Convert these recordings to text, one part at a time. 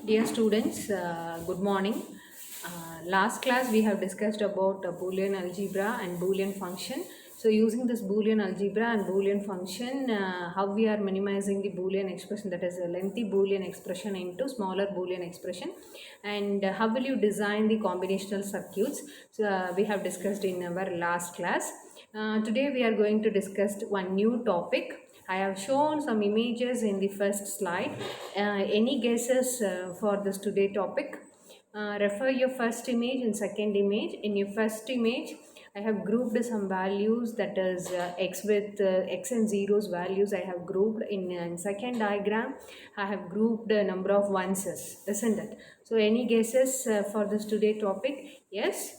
Dear students, good morning. Last class we have discussed about Boolean algebra and Boolean function. So using this Boolean algebra and Boolean function, how we are minimizing the Boolean expression, that is a lengthy Boolean expression into smaller Boolean expression, and how will you design the combinational circuits. So we have discussed in our last class. Today we are going to discuss one new topic. I have shown some images in the first slide. Any guesses for this today topic? Refer your first image and second image. In your first image, I have grouped some values, that is x with x and zeros values I have grouped. In second diagram, I have grouped a number of oneses, isn't it? So any guesses for this today topic? Yes?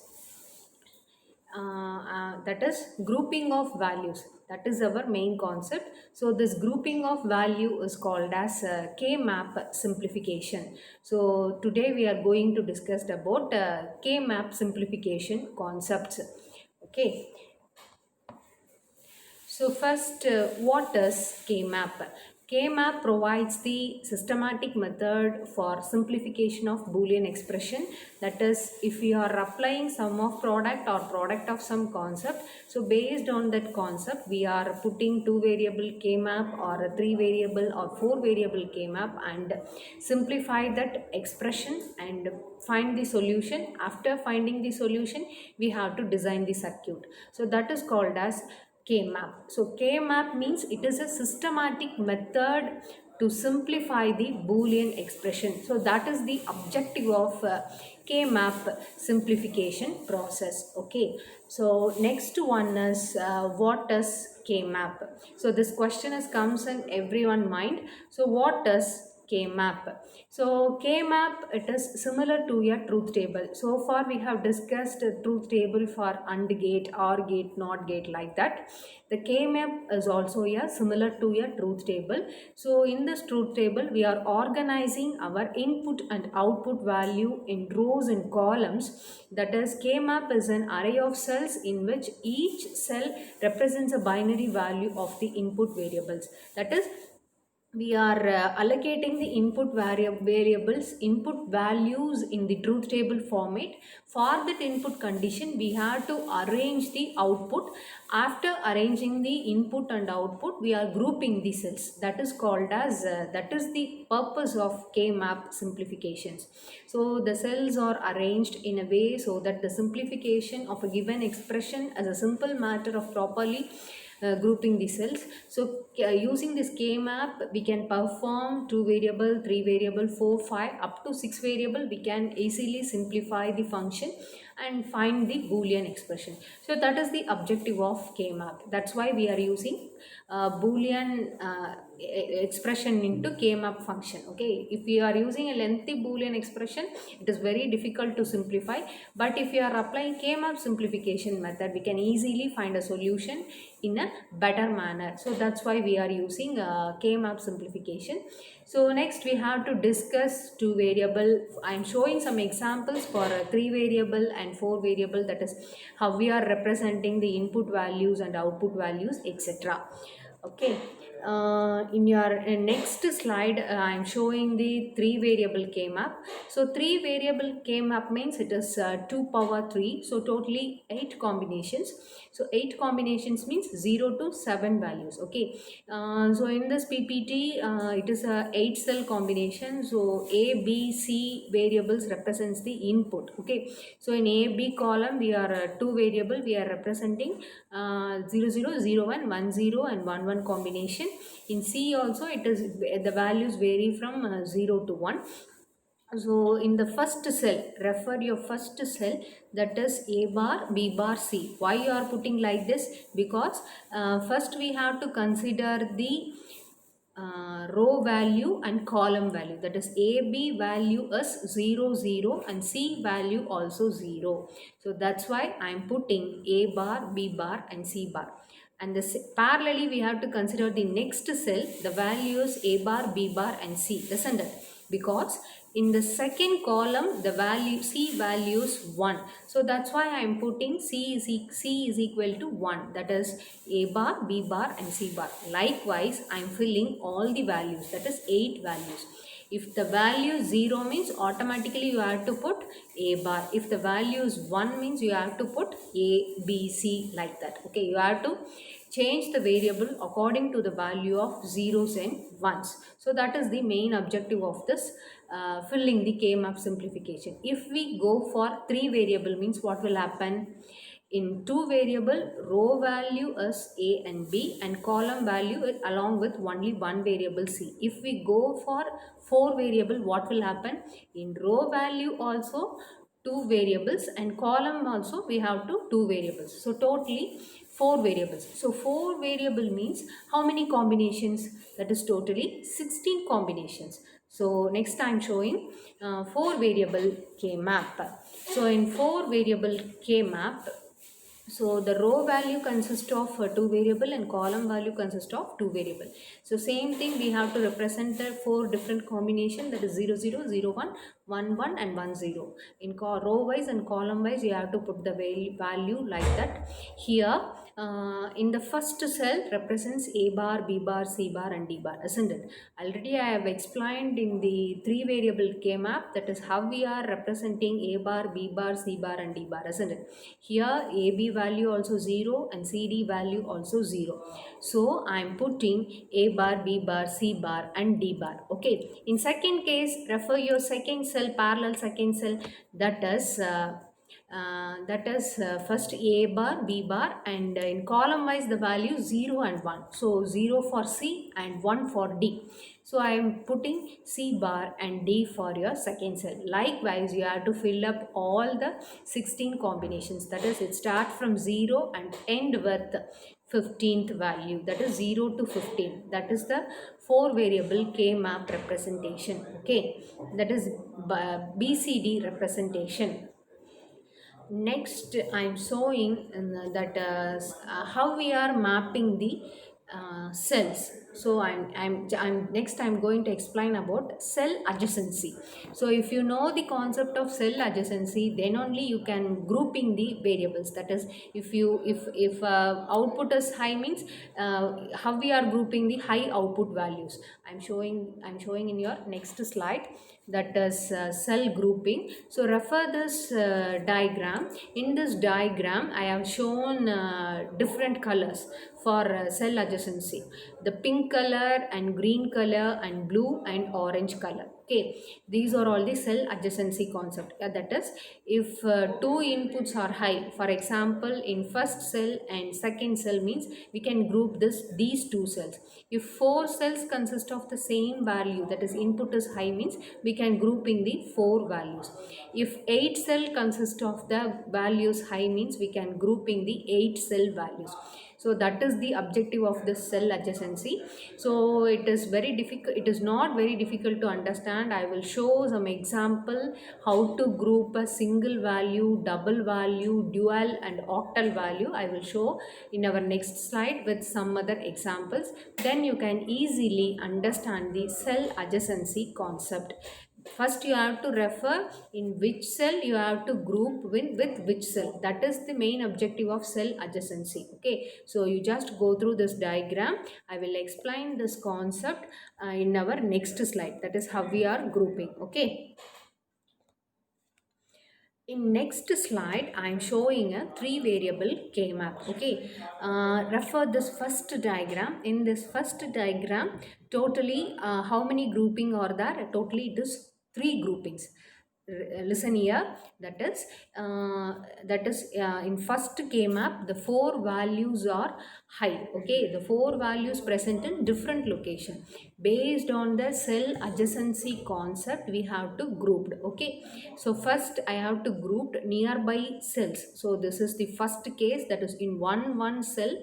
That is grouping of values. That is our main concept. So this grouping of value is called as K-map simplification. So today we are going to discuss about K-map simplification concepts. Okay. So first, what is K-map? K-map provides the systematic method for simplification of Boolean expression. That is, if we are applying sum of product or product of some concept, so based on that concept, we are putting two variable K-map or a three variable or four variable K-map and simplify that expression and find the solution. After finding the solution, we have to design the circuit. So that is called as K-map. So K-map means it is a systematic method to simplify the Boolean expression. So that is the objective of K-map simplification process. Okay. So next one is what is K-map? So this question has comes in everyone's mind. So what is K-map? So K-map, it is similar to a truth table. So far we have discussed a truth table for AND gate, OR gate, NOT gate, like that. The K-map is also a similar to a truth table. So in this truth table, we are organizing our input and output value in rows and columns. That is, K-map is an array of cells in which each cell represents a binary value of the input variables. That is, we are allocating the variables input values in the truth table format. For that input condition, we have to arrange the output. After arranging the input and output, we are grouping the cells. That is called as that is the purpose of K-map simplifications. So the cells are arranged in a way so that the simplification of a given expression as a simple matter of properly grouping the cells. So using this K-map, we can perform 2 variable, 3 variable, 4, 5, up to 6 variable. We can easily simplify the function and find the Boolean expression. So that is the objective of K-map. That's why we are using Boolean expression into K-map function. Okay, if we are using a lengthy Boolean expression, it is very difficult to simplify. But if you are applying K-map simplification method, we can easily find a solution in a better manner. So that's why we are using K-map simplification. So next we have to discuss two variable. I am showing some examples for a 3 variable and 4 variable, that is how we are representing the input values and output values, etc. Okay. In your next slide, I am showing the 3 variable K-map. So 3 variable K-map means it is 2 power 3. So totally 8 combinations. So 8 combinations means 0 to 7 values. Okay. So in this PPT, it is a 8 cell combination. So A, B, C variables represents the input. Okay. So in A, B column, we are 2 variable. We are representing 0, 0, 0, 1, 1, 0 and 1, 1 combination. In C also, it is the values vary from 0 to 1. So in the first cell, refer your first cell, that is A bar, B bar, C. Why you are putting like this? Because first we have to consider the row value and column value. That is AB value is 0, 0 and C value also 0. So that's why I am putting A bar, B bar and C bar. And parallelly we have to consider the next cell, the values A bar, B bar and C, isn't it? Because in the second column the value C value is 1. So that's why I am putting C is equal to 1. That is A bar, B bar and C bar. Likewise, I am filling all the values, that is 8 values. If the value is 0 means automatically you have to put a bar. If the value is 1 means you have to put a, b, c, like that. Okay, you have to change the variable according to the value of zeros and ones. So that is the main objective of this filling the K-map simplification. If we go for 3 variable means what will happen? In 2 variable, row value is a and b and column value is along with only one variable c. If we go for 4 variable, what will happen? In row value also 2 variables and column also we have to 2 variables. So totally 4 variables. So 4 variable means how many combinations? That is totally 16 combinations. So next I am showing 4 variable K map. So in 4 variable K map, so the row value consists of 2 variable and column value consists of 2 variable. So same thing we have to represent the 4 different combination, that is 0 0 0 1 1 1 and 1 0. In row wise and column wise you have to put the value like that. Here in the first cell represents a bar, b bar, c bar and d bar, isn't it? Already I have explained in the 3 variable K map, that is how we are representing a bar, b bar, c bar and d bar, isn't it? Here ab value also 0 and cd value also 0. So I am putting a bar, b bar, c bar and d bar. Okay. In second case, refer your second cell, parallel second cell, that is first a bar, b bar, and in column wise the value 0 and 1. So 0 for c and 1 for d. So I am putting c bar and d for your second cell. Likewise, you have to fill up all the 16 combinations. That is, it start from 0 and end with 15th value. That is 0 to 15. That is the 4 variable K map representation. Okay, that is BCD representation. Next I am showing that how we are mapping the cells. So I'm going to explain about cell adjacency. So if you know the concept of cell adjacency, then only you can grouping the variables. That is, if output is high means how we are grouping the high output values. I'm showing in your next slide, that is cell grouping. So refer this diagram. In this diagram I have shown different colors for cell adjacency, the pink color and green color and blue and orange color. Okay, these are all the cell adjacency concept. That is, if two inputs are high, for example in first cell and second cell means we can group these two cells. If 4 cells consist of the same value, that is input is high means we can group in the 4 values. If 8 cell consist of the values high means we can group in the 8 cell values. So that is the objective of this cell adjacency. So it is very difficult, it is not very difficult to understand. I will show some example how to group a single value, double value, dual and octal value. I will show in our next slide with some other examples. Then you can easily understand the cell adjacency concept. First you have to refer in which cell you have to group with which cell. That is the main objective of cell adjacency. Okay, so you just go through this diagram. I will explain this concept in our next slide. That is how we are grouping. Okay. In next slide, I am showing a 3 variable K map. Okay, refer this first diagram. In this first diagram, totally how many grouping are there? Totally it is 3 groupings. Listen here, that is in first K map the 4 values are high. Okay, the 4 values present in different location. Based on the cell adjacency concept we have to grouped. Okay, so first I have to group nearby cells. So this is the first case, that is in one cell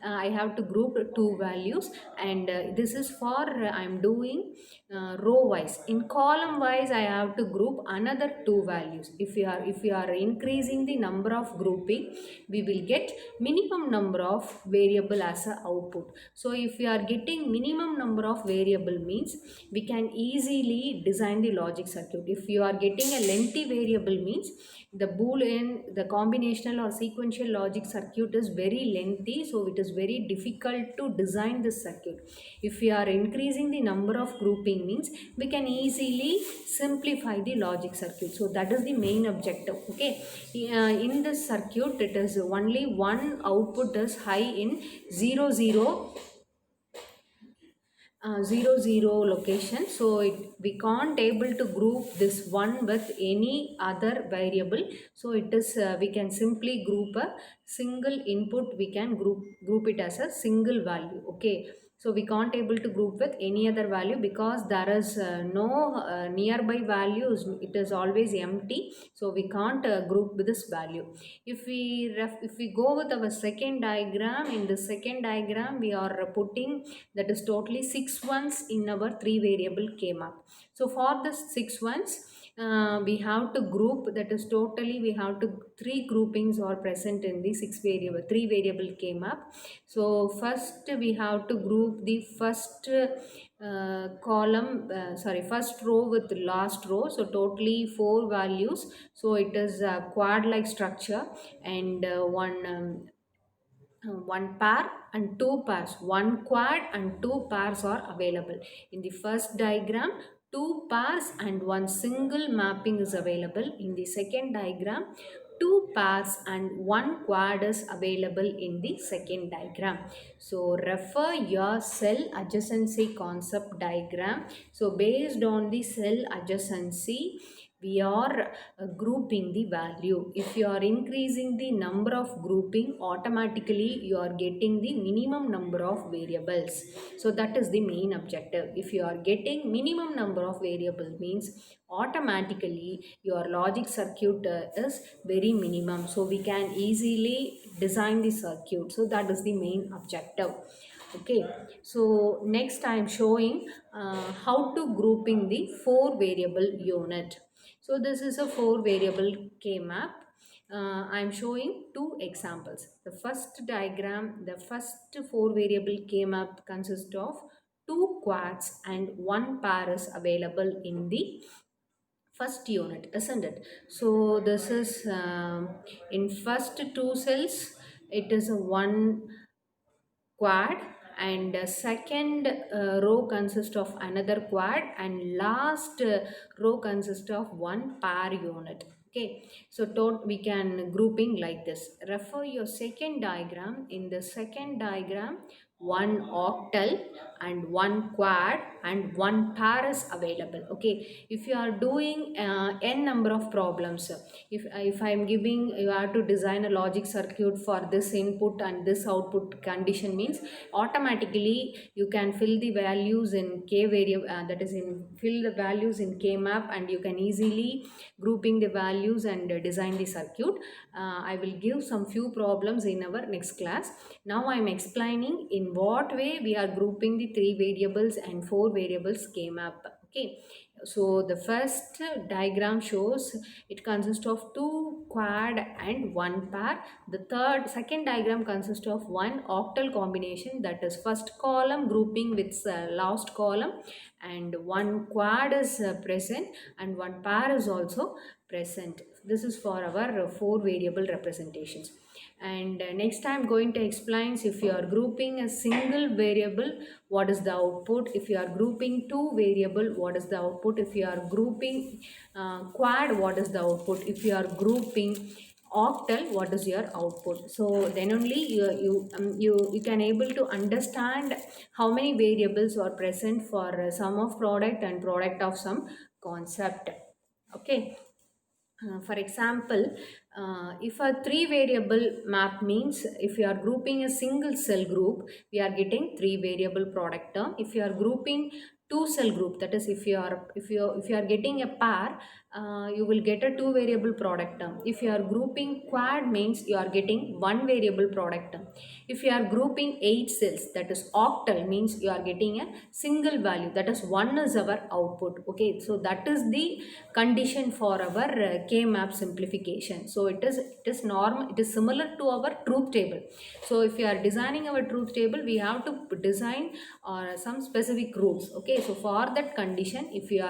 I have to group 2 values, and this is for I am doing row wise. In column wise I have to group another 2 values. If we are increasing the number of grouping, we will get minimum number of variable as a output. So if we are getting minimum number of variable variable means we can easily design the logic circuit. If you are getting a lengthy variable means the boolean, the combinational or sequential logic circuit is very lengthy, so it is very difficult to design this circuit. If we are increasing the number of grouping means we can easily simplify the logic circuit. So that is the main objective. Okay, in this circuit it is only one output is high in 0 0 location, so we can't able to group this one with any other variable. So it is we can simply group a single input, we can group it as a single value. Okay, so we can't able to group with any other value because there is no nearby values, it is always empty, so we can't group with this value. If we go with our second diagram, in the second diagram we are putting that is totally 6 ones in our 3 variable K map. So for the 6 ones we have to group, that is totally we have to 3 groupings are present in the 3 variable K map. So first we have to group the first first row with last row, so totally 4 values. So it is a quad like structure, and one pair and two pairs, one quad and two pairs are available. In the first diagram, two pairs and one single mapping is available. In the second diagram, two pairs and one quad is available in the second diagram. So refer your cell adjacency concept diagram. So based on the cell adjacency, we are grouping the value. If you are increasing the number of grouping, automatically you are getting the minimum number of variables. So that is the main objective. If you are getting minimum number of variable means automatically your logic circuit is very minimum, so we can easily design the circuit. So that is the main objective. Okay, so next I am showing how to grouping the 4 variable unit. So this is a 4 variable K map. I am showing 2 examples. The first diagram, the first 4 variable K map consists of 2 quads and 1 pair is available in the first unit, isn't it? So this is in first 2 cells it is a 1 quad, and second row consists of another quad, and last row consists of one pair unit. Okay, so we can grouping like this. Refer your second diagram. In the second diagram, one octal and one quad and one pair is available. Okay, if you are doing n number of problems, if I am giving, you have to design a logic circuit for this input and this output condition means automatically you can fill the values in K variable, that is in fill the values in K map, and you can easily grouping the values and design the circuit. I will give some few problems in our next class. Now I am explaining in what way we are grouping the 3 variables and 4 variables K map. Okay, so the first diagram shows it consists of 2 quad and 1 pair. The second diagram consists of 1 octal combination, that is first column grouping with last column, and 1 quad is present and 1 pair is also present. This is for our 4 variable representations. And next I am going to explain, if you are grouping a single variable, what is the output. If you are grouping 2 variable, what is the output. If you are grouping quad, what is the output. If you are grouping octal, what is your output. So then only you can able to understand how many variables are present for sum of product and product of some concept. Okay, for example, if a 3 variable map means, if you are grouping a single cell group, we are getting 3 variable product term. If you are grouping two cell group, that is if you are getting a pair, you will get a two variable product term. If you are grouping quad means you are getting one variable product term. If you are grouping 8 cells, that is octal, means you are getting a single value, that is 1 is our output. Okay, so that is the condition for our k-map simplification. So it is normal, it is similar to our truth table. So if you are designing our truth table, we have to design some specific rules. Okay, so for that condition, if you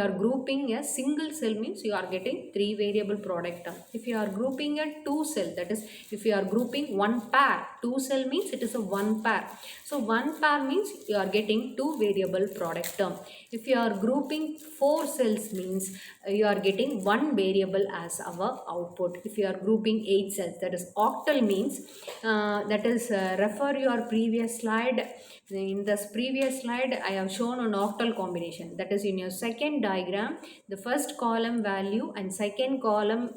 are grouping a single cell, means you are getting three variable product term. If you are grouping a two cell, that is if you are grouping one pair, two cell means it is a one pair, so one pair means you are getting two variable product term. If you are grouping four cells, means you are getting one variable as our output. If you are grouping 8 cells, that is octal, means that is refer your previous slide. In this previous slide, I have shown an octal combination. That is in your second diagram, the first column value and second column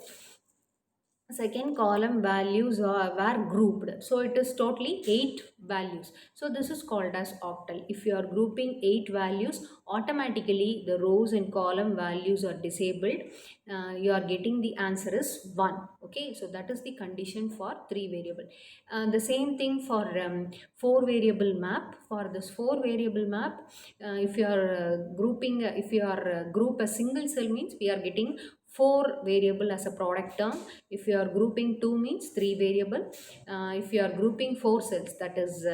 values were grouped, so it is totally 8 values. So this is called as octal. If you are grouping 8 values, automatically the rows and column values are disabled. You are getting the answer is 1. Okay, so that is the condition for 3 variable. The same thing for 4 variable map. For this 4 variable map, if you are if you are group a single cell, means we are getting 4 variable as a product term. If you are grouping 2, means 3 variable. If you are grouping 4 cells, that is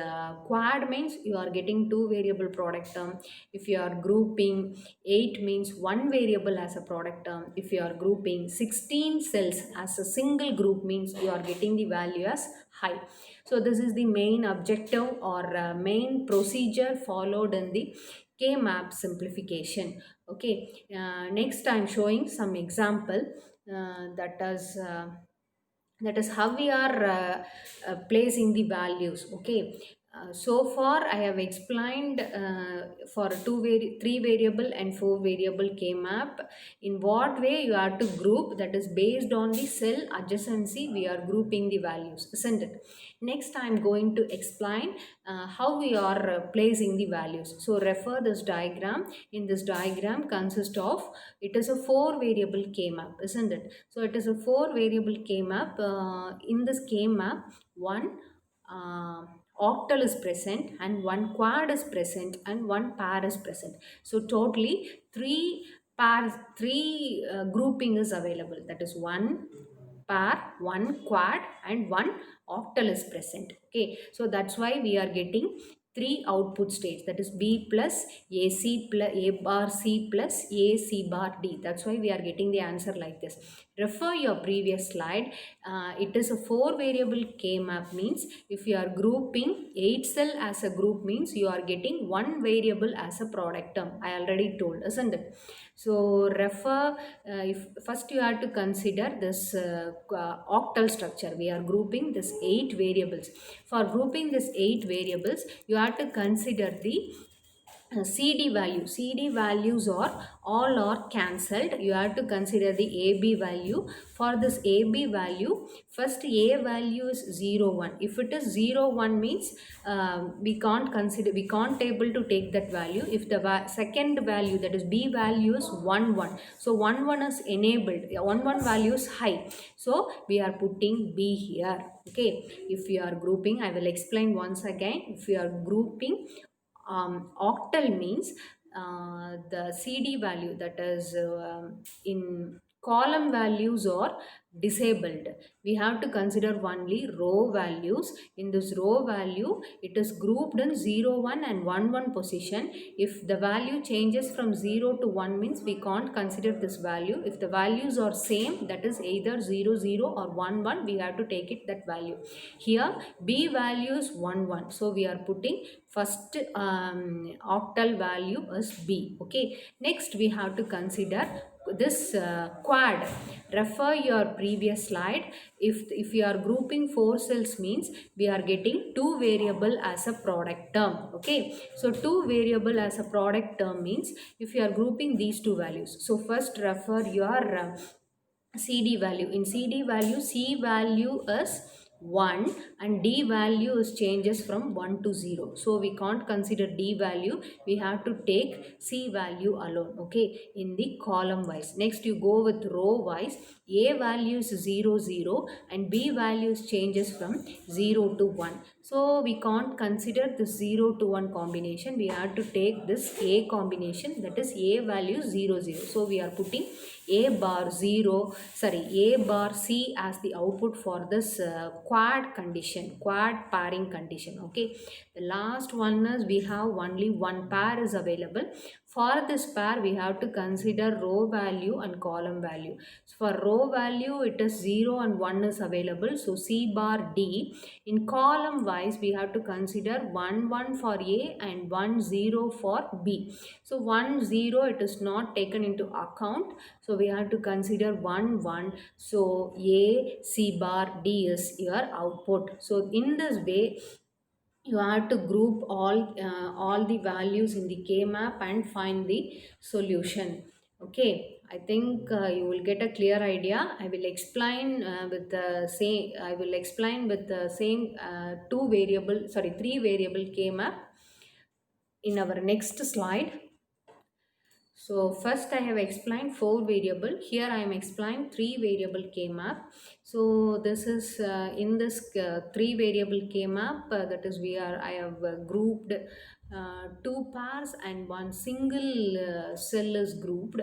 quad, means you are getting 2 variable product term. If you are grouping 8, means 1 variable as a product term. If you are grouping 16 cells as a single group, means you are getting the value as high. So this is the main objective or main procedure followed in the k-map simplification. Okay, next I am showing some example, that is how we are placing the values. Okay, so far I have explained for three variable and four variable k-map, in what way you have to group, that is based on the cell adjacency we are grouping the values, isn't it? Next I am going to explain how we are placing the values. So refer this diagram. In this diagram consists of, it is a 4 variable k-map, isn't it? So it is a 4 variable k-map. In this k-map, one octal is present and one quad is present and one pair is present. So totally three pairs, three grouping is available, that is one pair, one quad and one octal is present. Okay, so that's why we are getting three output states, that is B plus AC plus A bar C plus A C bar D. That's why we are getting the answer like this. Refer your previous slide. It is a 4 variable k map, means if you are grouping 8 cell as a group, means you are getting one variable as a product term. I already told, isn't it? So refer, if first you have to consider this octal structure. We are grouping this 8 variables. For grouping this 8 variables, you have to consider the CD value. CD values are all are cancelled. You have to consider the AB value. For this AB value, first A value is 0, 1. If it is 0, 1 means we can't able to take that value. If the second value, that is B value, is 1, 1. So 1, 1 is enabled. 1, 1 value is high. So we are putting B here. Okay. If you are grouping, I will explain once again. If you are grouping octal, means the CD value, that is in column values are disabled. We have to consider only row values. In this row value, it is grouped in 0, 1 and 1, 1 position. If the value changes from 0 to 1, means we can't consider this value. If the values are same, that is either 0, 0 or 1, 1, we have to take it that value. Here B value is 1, 1. So we are putting first octal value is B. Okay. Next we have to consider this quad. Refer your previous slide. If you are grouping 4 cells, means we are getting 2 variable as a product term. Okay, so 2 variable as a product term means if you are grouping these two values. So first refer your CD value. In CD value, C value is 1 and d value is changes from 1 to 0. So we can't consider d value. We have to take c value alone. Okay, in the column wise. Next you go with row wise. A value is 0 0 and b values changes from 0 to 1. So we can't consider the 0 to 1 combination. We have to take this a combination, that is a value 0 0. So we are putting a bar 0, sorry, a bar c as the output for this quad condition, quad pairing condition. Okay, the last one is we have only one pair is available. For this pair we have to consider row value and column value. So for row value it is 0 and 1 is available, so c bar d. In column wise we have to consider 1 1 for a and 1 0 for b. So 1 0 it is not taken into account, so we have to consider 1 1. So a c bar d is your output. So in this way you have to group all the values in the k map and find the solution. Okay, I think you will get a clear idea. I will explain with the same two variable, sorry, three variable k map in our next slide. So first I have explained 4 variable. Here I am explaining 3 variable K map. So this is in this 3 variable K map, that is I have grouped 2 pairs and one single cell is grouped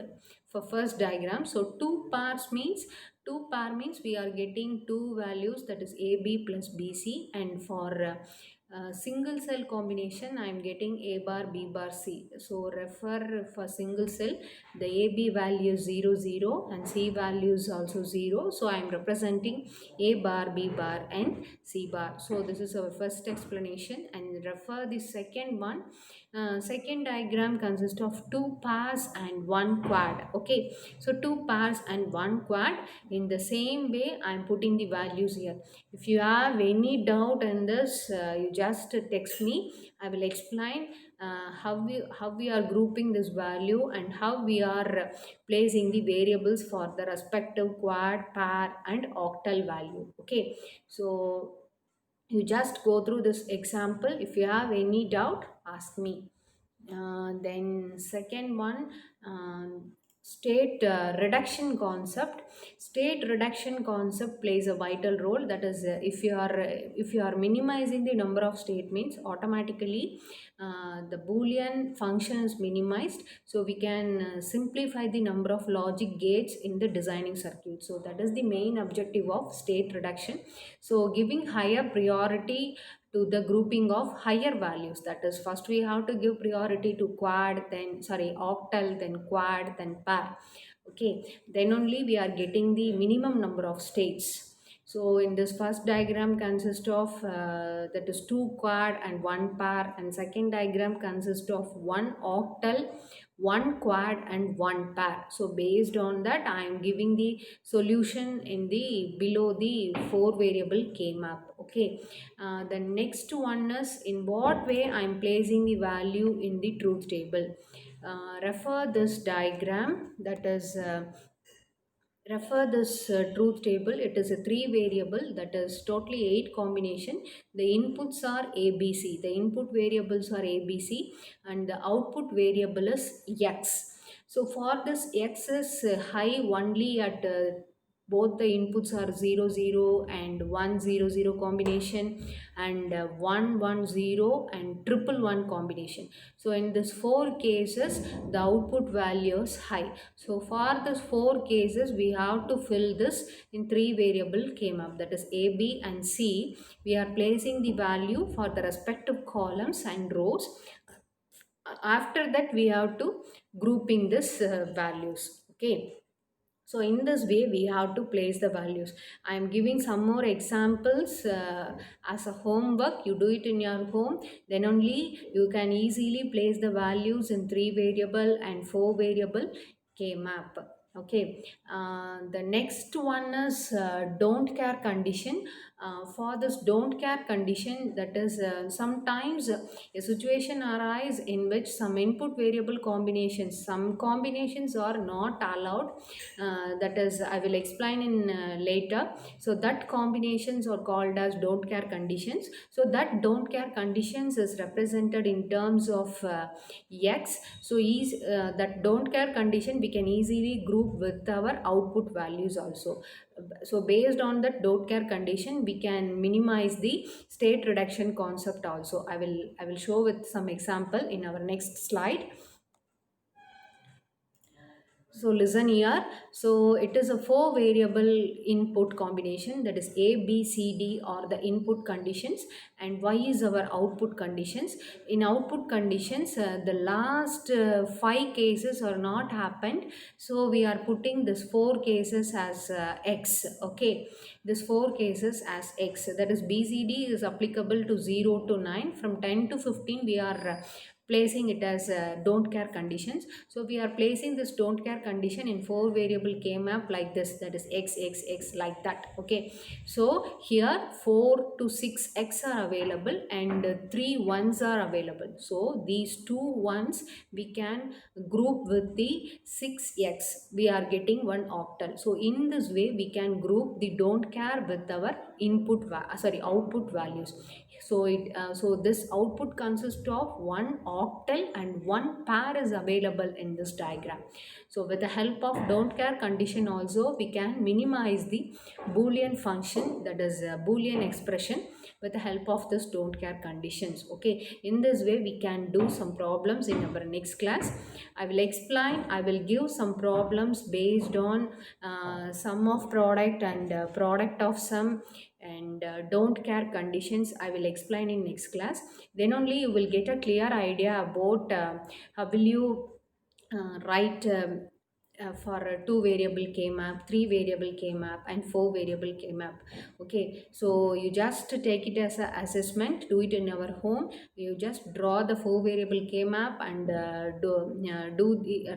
for first diagram. So 2 pair means we are getting two values, that is AB plus BC, and for single cell combination I am getting A bar B bar C. So refer for single cell, the AB value is 0 0 and C value is also 0. So I am representing A bar B bar and C bar. So this is our first explanation, and refer the second one. Second diagram consists of 2 pairs and 1 quad. Okay, so 2 pairs and 1 quad. In the same way I am putting the values here. If you have any doubt in this, you just text me. I will explain how we are grouping this value and how we are placing the variables for the respective quad, pair and octal value. Okay, so you just go through this example. If you have any doubt, ask me. Then second one, state reduction concept. State reduction concept plays a vital role. That is, if you are minimizing the number of statements, automatically the boolean function is minimized, so we can simplify the number of logic gates in the designing circuit. So that is the main objective of state reduction. So giving higher priority to the grouping of higher values. That is, first we have to give priority to quad, then sorry, octal, then quad, then pair. Okay, then only we are getting the minimum number of states. So in this first diagram consists of that is 2 quad and 1 pair, and second diagram consists of 1 octal, 1 quad and 1 pair. So based on that I am giving the solution in the below the 4 variable K map. Okay, the next one is in what way I am placing the value in the truth table. Refer this diagram, that is refer this truth table. It is a 3 variable, that is totally 8 combination. The inputs are ABC, the input variables are ABC, and the output variable is X. So for this, X is high only at both the inputs are 0 0 and 1 0 0 combination, and 1 1 0 and triple 1 combination. So in this 4 cases the output value is high. So for this 4 cases we have to fill this in 3 variable K map, that is A, B and C. We are placing the value for the respective columns and rows. After that we have to grouping this values. Okay, so in this way we have to place the values. I am giving some more examples as a homework. You do it in your home, then only you can easily place the values in 3 variable and 4 variable K map. Okay, the next one is don't care condition. For this don't care condition, that is sometimes a situation arise in which some input variable combinations, some combinations are not allowed. That is, I will explain in later. So that combinations are called as don't care conditions. So that don't care conditions is represented in terms of x. So is that don't care condition we can easily group with our output values also. So based on that don't care condition we can minimize the state reduction concept also. I will show with some example in our next slide. So listen here. So it is a four variable input combination, that is A, B, C, D are the input conditions and Y is our output conditions. In output conditions, the last five cases are not happened. So we are putting this four cases as X. Okay. This four cases as X, that is BCD is applicable to 0 to 9. From 10 to 15 we are placing it as don't care conditions. So we are placing this don't care condition in four variable k map like this, that is x x x like that. Okay, so here 4 to 6 x are available and 3 ones are available. So these two ones we can group with the 6x, we are getting one octal. So in this way we can group the don't care with our output values. So this output consists of one octal and one pair is available in this diagram. So with the help of don't care condition also we can minimize the boolean function, that is a boolean expression, with the help of this don't care conditions. Okay, in this way we can do some problems in our next class. I will give some problems based on sum of product and product of sum and don't care conditions. I will explain in next class. Then only you will get a clear idea about how will you write for a 2 variable k map, 3 variable k map and 4 variable k map. Okay, so you just take it as an assessment, do it in our home. You just draw the 4 variable k map and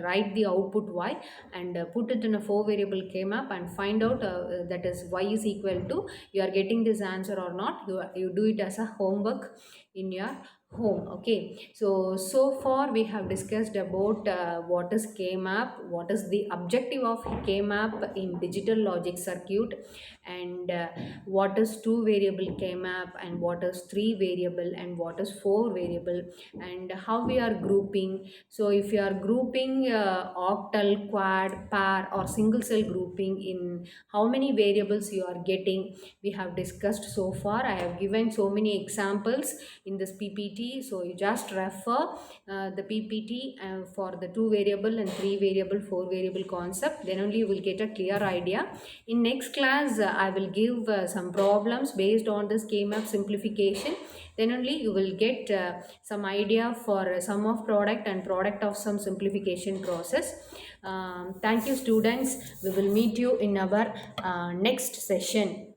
write the output y and put it in a 4 variable k map and find out that is y is equal to, you are getting this answer or not. You do it as a homework in your home. Okay, so far we have discussed about what is k-map, what is the objective of k-map in digital logic circuit, and what is 2 variable k-map and what is 3 variable and what is 4 variable, and how we are grouping. So if you are grouping octal, quad, pair or single cell grouping, in how many variables you are getting, we have discussed so far. I have given so many examples in this PPT. So you just refer the PPT for the 2 variable and 3 variable, 4 variable concept. Then only you will get a clear idea. In next class, I will give some problems based on this K-map simplification. Then only you will get some idea for sum of product and product of sum simplification process. Thank you students. We will meet you in our next session.